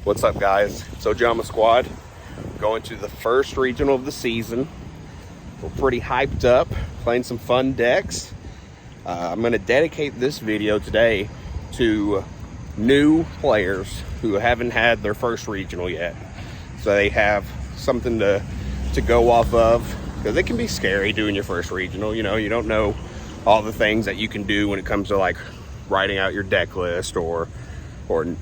What's up, guys? It's Ojama Squad going to the first regional of the season. We're pretty hyped up, playing some fun decks. I'm going to dedicate this video today to new players who haven't had their first regional yet, so they have something to go off of, because it can be scary doing your first regional. You know, you don't know all the things that you can do when it comes to like writing out your deck list or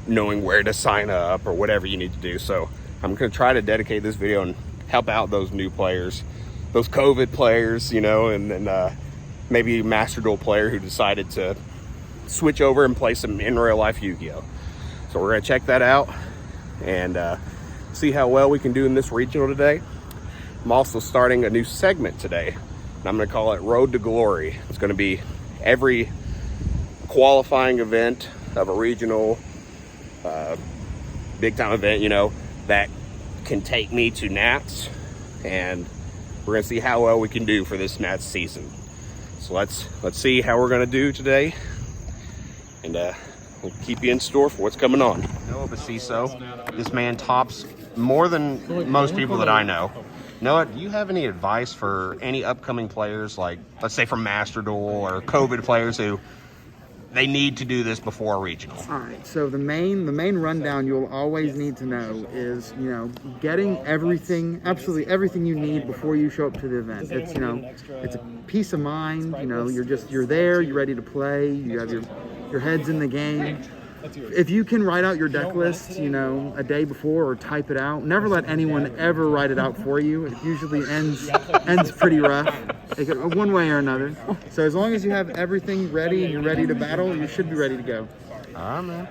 knowing where to sign up or whatever you need to do. So I'm going to try to dedicate this video and help out those new players, those COVID players, you know, and then maybe a Master Duel player who decided to switch over and play some in real life Yu-Gi-Oh. So we're going to check that out and see how well we can do in this regional today. I'm also starting a new segment today, and I'm going to call it Road to Glory. It's going to be every qualifying event of a regional, big time event, you know, that can take me to Nats, and we're going to see how well we can do for this Nats season. So let's see how we're going to do today, and we'll keep you in store for what's coming on. Noah Basiso, this man tops more than most people that I know. Noah, do you have any advice for any upcoming players, like let's say from Master Duel or COVID players who they need to do this before a regional? All right, so the main rundown you'll always need to know is, you know, getting everything, absolutely everything you need before you show up to the event. It's, you know, it's a peace of mind. You know, you're there, you're ready to play, you have your head's in the game. If you can write out your deck list, you know, a day before or type it out, never let anyone ever write it out for you. It usually ends pretty rough, one way or another. So as long as you have everything ready and you're ready to battle, you should be ready to go. All right, man.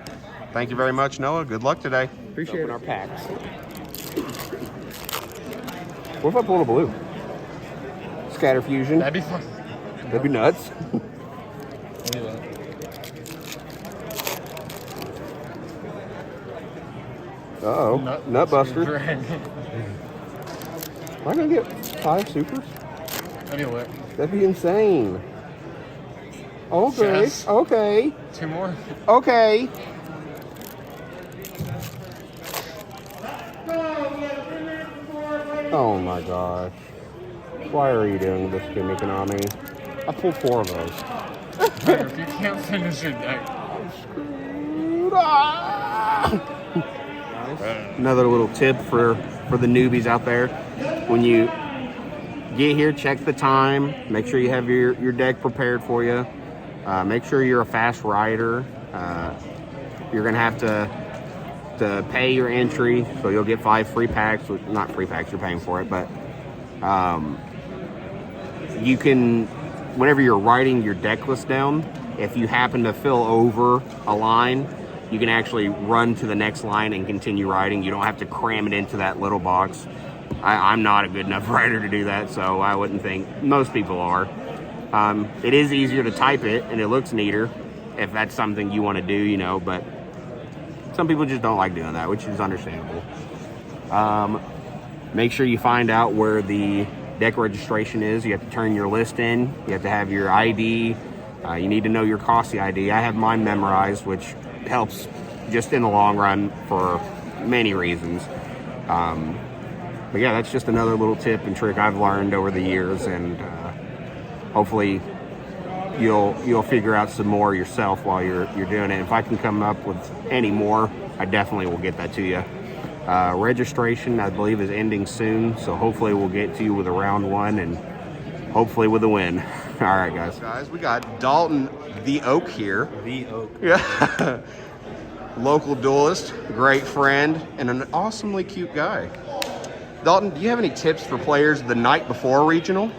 Thank you very much, Noah. Good luck today. Appreciate it. Our packs. What if I pulled a blue? Scatter fusion. That'd be fun. That'd be nuts. Uh-oh, Nutbuster. Am I gonna get 5 supers? Anyway. That'd be insane. Okay, Yes. okay, 2 more. okay. Oh my gosh. Why are you doing this to me, Konami? I pulled 4 of those. If you can't finish your deck. I'm screwed. Ah! Another little tip for the newbies out there: when you get here, check the time, make sure you have your deck prepared for you, make sure you're a fast rider. You're gonna have to pay your entry, so you'll get 5 free packs. Not free packs, you're paying for it, but you can, whenever you're writing your deck list down, if you happen to fill over a line, you can actually run to the next line and continue writing. You don't have to cram it into that little box. I'm not a good enough writer to do that, so I wouldn't think most people are. It is easier to type it, and it looks neater if that's something you want to do, you know, but some people just don't like doing that, which is understandable. Make sure you find out where the deck registration is. You have to turn your list in. You have to have your ID. You need to know your costly ID. I have mine memorized, which helps just in the long run for many reasons. But yeah, that's just another little tip and trick I've learned over the years, and hopefully you'll figure out some more yourself while you're doing it. If I can come up with any more, I definitely will get that to you. Registration, I believe, is ending soon, so hopefully we'll get to you with a round 1 and hopefully with a win. All right, guys, we got Dalton the Oak here. The Oak. Yeah. Local duelist, great friend, and an awesomely cute guy. Dalton, do you have any tips for players the night before regional?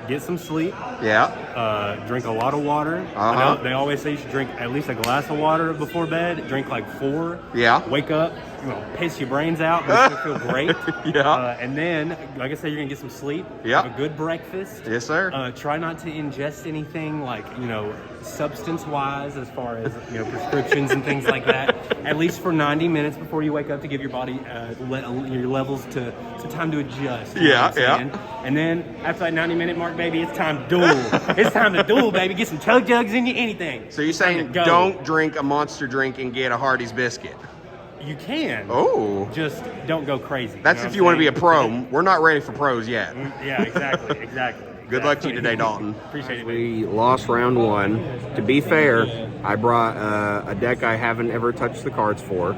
Get some sleep. Yeah. Drink a lot of water. I know they always say you should drink at least a glass of water before bed. Drink like 4. Yeah. Wake up, you know, piss your brains out, but it's gonna feel great. Yeah. And then, like I said, you're gonna get some sleep. Yeah. Have a good breakfast. Yes, sir. Try not to ingest anything like, you know, substance-wise, as far as, you know, prescriptions and things like that. At least for 90 minutes before you wake up, to give your body your levels to time to adjust. Yeah, yeah. And then after that 90-minute mark, baby, it's time to duel. It's time to duel, baby. Get some chug jugs in you, anything. So you're saying don't drink a Monster drink and get a Hardee's biscuit? You can. Oh. Just don't go crazy. That's know if what you I'm want to be a saying? pro. We're not ready for pros yet. Yeah, exactly. Good luck to you today, Dalton. Appreciate it. We lost round one. To be fair, I brought a deck I haven't ever touched the cards for.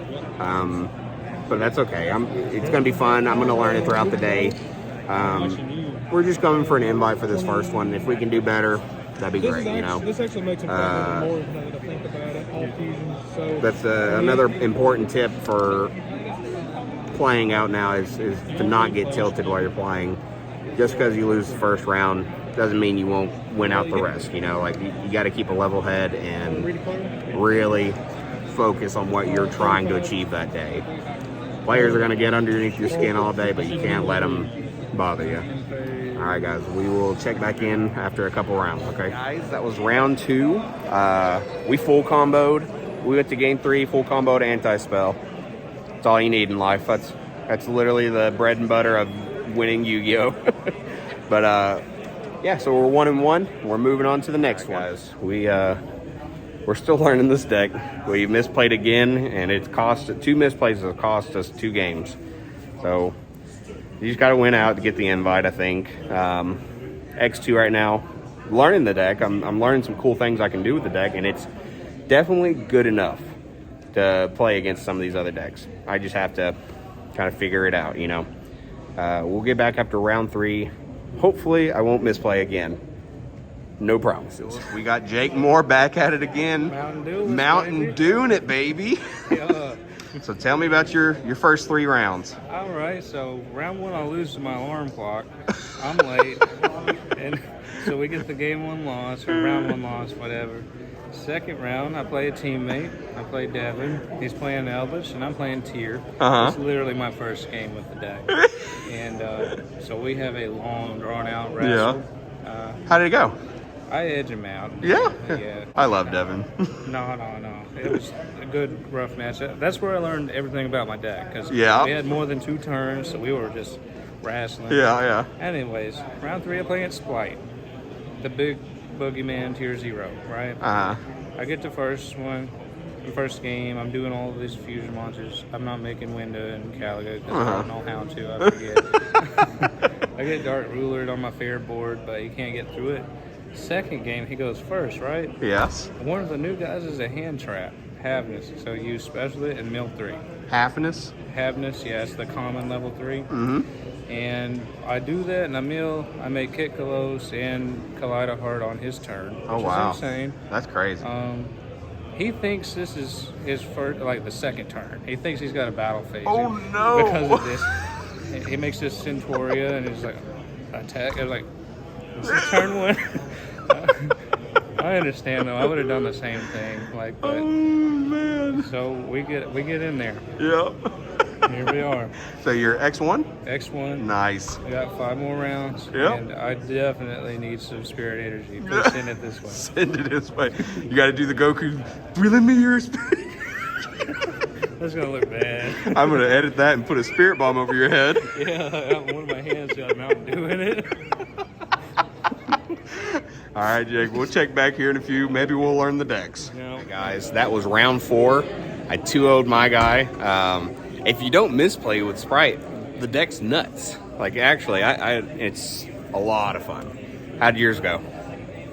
But that's okay. It's going to be fun. I'm going to learn it throughout the day. We're just going for an invite for this first one. If we can do better, that'd be great, you know. This actually makes it fun more now that I think about it. All fusion. So That's another important tip for playing out now is to not get tilted while you're playing. Just because you lose the first round doesn't mean you won't win out the rest, you know. Like, you got to keep a level head and really focus on what you're trying to achieve that day. Players are going to get underneath your skin all day, but you can't let them bother you. All right, guys, we will check back in after a couple rounds, okay? Guys, that was round 2. We full comboed. We went to game 3, full comboed anti-spell. That's all you need in life. That's literally the bread and butter of winning Yu-Gi-Oh! But yeah, so we're 1-1. We're moving on to the next one. Guys, we're still learning this deck. We misplayed again, and it's cost 2 misplays have cost us 2 games. So you just got to win out to get the invite, I think. X2 right now, learning the deck. I'm learning some cool things I can do with the deck, and it's definitely good enough to play against some of these other decks. I just have to kind of figure it out, you know. We'll get back after round 3. Hopefully, I won't misplay again. No promises. We got Jake Moore back at it again. Mountain Dune it, baby. Yeah. So tell me about your first 3 rounds. All right, so round 1 I lose to my alarm clock. I'm late, and so we get the game 1 loss or round 1 loss, whatever. Second round, I play a teammate. I play Devin. He's playing Elvis, and I'm playing Tyr. It's literally my first game with the deck, and so we have a long, drawn-out wrestle. How did it go? I edge him out. Yeah. I love Devin. No. It was a good, rough match. That's where I learned everything about my deck, because we had more than 2 turns, so we were just wrestling. Yeah. Anyways, round 3, I play against Spright, the big boogeyman tier 0, right? I get the first game. I'm doing all of these fusion launches. I'm not making Winda and Caliga because I don't know how to. I forget. I get Dark Rulered on my fair board, but you can't get through it. Second game, he goes first, right? Yes. One of the new guys is a hand trap, Havness. So use Special It and Mill 3. Halfness? Havness, yeah, it's the common level 3. And I do that, and I make Kit Kalos and Kaleida Heart on his turn, which is insane. That's crazy. He thinks this is his first, like the second turn. He thinks he's got a battle phase. Oh no! Because of this, he makes this Centauria, and he's like, attack. I was like, this is turn 1. I understand though. I would have done the same thing. Like, but, oh man! So we get in there. Yep. Here we are. So you're X1? X1. Nice. We got 5 more rounds. Yep. And I definitely need some spirit energy. Please send it this way. Send it this way. You got to do the Goku. Lend me your spirit. That's gonna look bad. I'm gonna edit that and put a spirit bomb over your head. Yeah, one of my hands got Mountain Dew in it. All right, Jake. We'll check back here in a few. Maybe we'll learn the decks. Yeah. Hey guys, that was round 4. I 2-0'd my guy. If you don't misplay with Spright, the deck's nuts. Like, actually, it's a lot of fun. How'd yours go?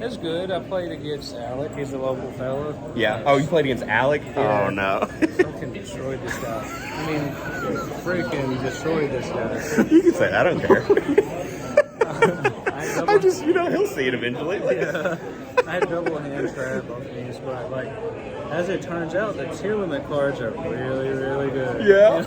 It's good. I played against Alec. He's a local fella. Yeah. Oh, you played against Alec? Yeah. Oh, no. Fucking destroyed this guy. I mean, freaking destroyed this guy. You can say that. I don't care. I just, he'll see it eventually. Yeah. I had double hand trap on these, but like, as it turns out, the tier limit cards are really, really good. Yeah.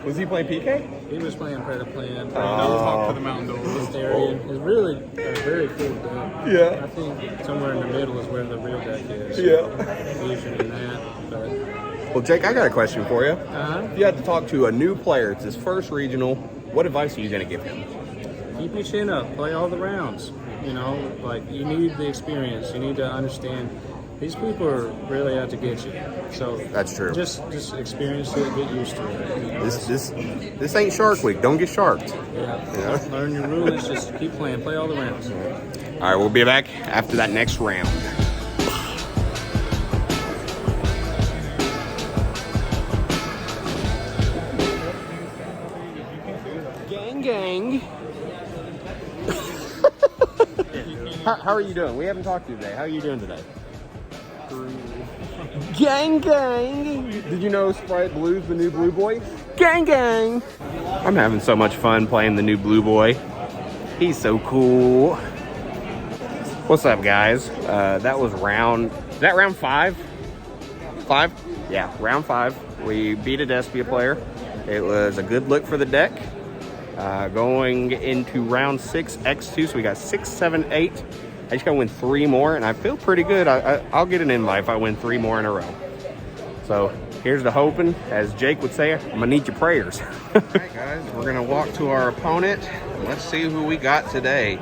Was he playing PK? He was playing Predaplan. Don't talk to the Mountain Dew. Hysterian. It's really a very cool deck. Yeah. I think somewhere in the middle is where the real deck is. Yeah. Fusion and that. But, Well, Jake, I got a question for you. uh-huh. If you had to talk to a new player, it's his first regional, what advice are you going to give him? Keep your chin up. Play all the rounds. Like, you need the experience. You need to understand. These people are really out to get you. So That's true. Just experience it. Get used to it. This ain't Shark Week. Don't get sharked. Yeah. Learn your rules. Just keep playing. Play all the rounds. All right, we'll be back after that next round. How are you doing? We haven't talked to you today. How are you doing today? Gang, gang. Did you know Sprite Blue's the new Blue Boy? Gang, gang. I'm having so much fun playing the new Blue Boy. He's so cool. What's up, guys? That was round... Is that round 5? 5? Yeah, round 5. We beat a Despia player. It was a good look for the deck. Going into round 6, X2, so we got 6, 7, 8. I just gotta win 3 more, and I feel pretty good. I'll get an invite if I win 3 more in a row. So here's the hoping. As Jake would say, I'm gonna need your prayers. All right, guys, we're gonna walk to our opponent. And let's see who we got today.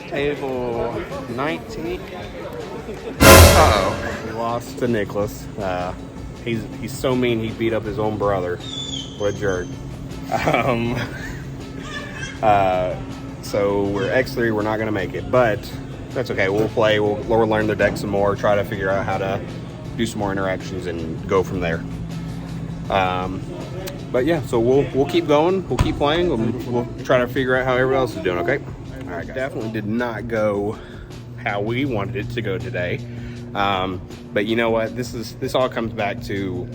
Table 19. Uh-oh, we lost to Nicholas. He's so mean he beat up his own brother. What a jerk. So we're X3, we're not gonna make it, but that's okay. We'll play, we'll learn the deck some more, try to figure out how to do some more interactions and go from there. But yeah, so we'll keep going, we'll keep playing, we'll try to figure out how everyone else is doing, okay? All right, guys. Definitely did not go how we wanted it to go today. But you know what? This all comes back to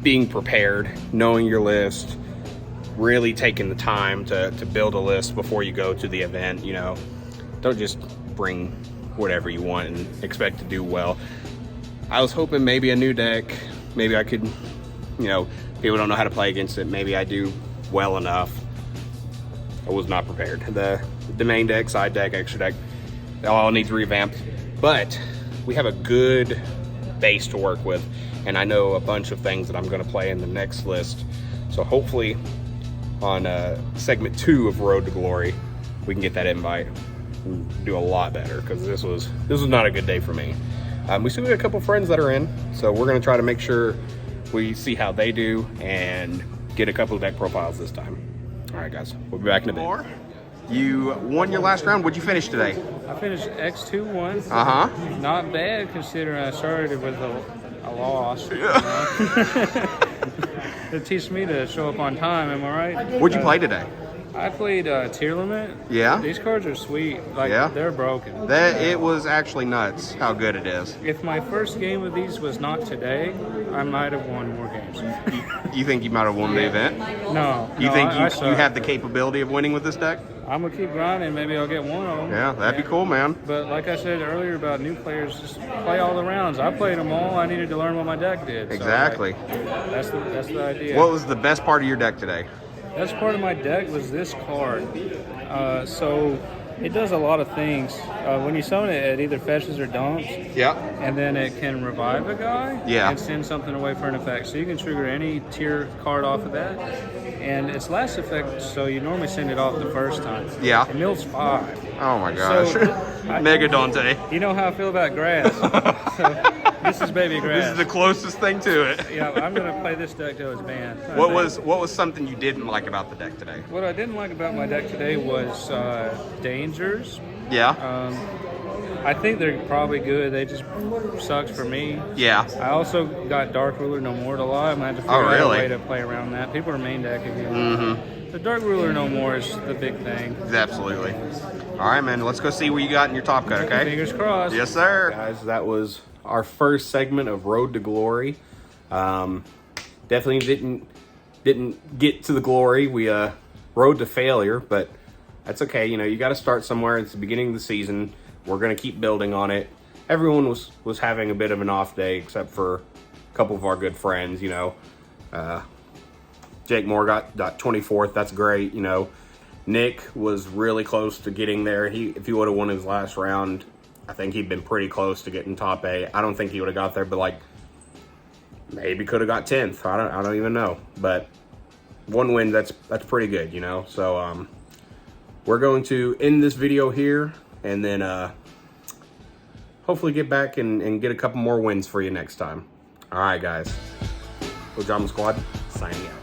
being prepared, knowing your list, really taking the time to build a list before you go to the event. You know, don't just bring whatever you want and expect to do well. I was hoping maybe a new deck, maybe I could, you know, people don't know how to play against it, maybe I do well enough. I was not prepared. The main deck, side deck, extra deck, it all needs revamped, but we have a good base to work with, and I know a bunch of things that I'm going to play in the next list. So hopefully on segment 2 of Road to Glory, we can get that invite and do a lot better, because this was not a good day for me. We still got a couple friends that are in, so we're going to try to make sure we see how they do and get a couple of deck profiles this time. All right, guys, we'll be back in a bit. You won your last round. What'd you finish today? I finished X2-1. Uh-huh. Not bad considering I started with a loss. It teaches me to show up on time, am I right? What'd you play today? I played Tier Limit. Yeah? These cards are sweet. Like, yeah? They're broken. It was actually nuts how good it is. If my first game of these was not today, I might have won more games. You think you might have won the event? No. You think I you have the capability of winning with this deck? I'm going to keep grinding. Maybe I'll get one of them. Yeah, that'd be cool, man. But like I said earlier about new players, just play all the rounds. I played them all. I needed to learn what my deck did. Exactly. So, that's the idea. What was the best part of your deck today? Best part of my deck was this card. So it does a lot of things. When you summon it, it either fetches or dumps. Yeah. And then it can revive a guy. Yeah. And send something away for an effect. So you can trigger any tier card off of that. And its last effect, so you normally send it off the first time. Yeah. It mills 5. Oh my gosh. So, Mega Dante. You know how I feel about grass. So, this is baby grass. This is the closest thing to it. Yeah, I'm gonna play this deck till it's banned. What was something you didn't like about the deck today? What I didn't like about my deck today was dangers. Yeah. I think they're probably good. They just sucks for me. Yeah. I also got Dark Ruler No More a lot. I'm gonna have to figure out a way to play around that. People are main deck again. Mm-hmm. The Dark Ruler No More is the big thing. Absolutely. All right, man. Let's go see what you got in your top cut, okay? Fingers crossed. Yes, sir. Guys, that was our first segment of Road to Glory. Definitely didn't get to the glory. We rode to failure, but that's okay. You know, you got to start somewhere. It's the beginning of the season. We're gonna keep building on it. Everyone was having a bit of an off day, except for a couple of our good friends. You know, Jake Moore got 24th. That's great. You know, Nick was really close to getting there. If he would have won his last round, I think he'd been pretty close to getting top 8. I don't think he would have got there, but like maybe could have got 10th. I don't even know. But one win, that's pretty good, you know. So we're going to end this video here, and then hopefully get back and get a couple more wins for you next time. All right, guys. Pajama Squad signing out.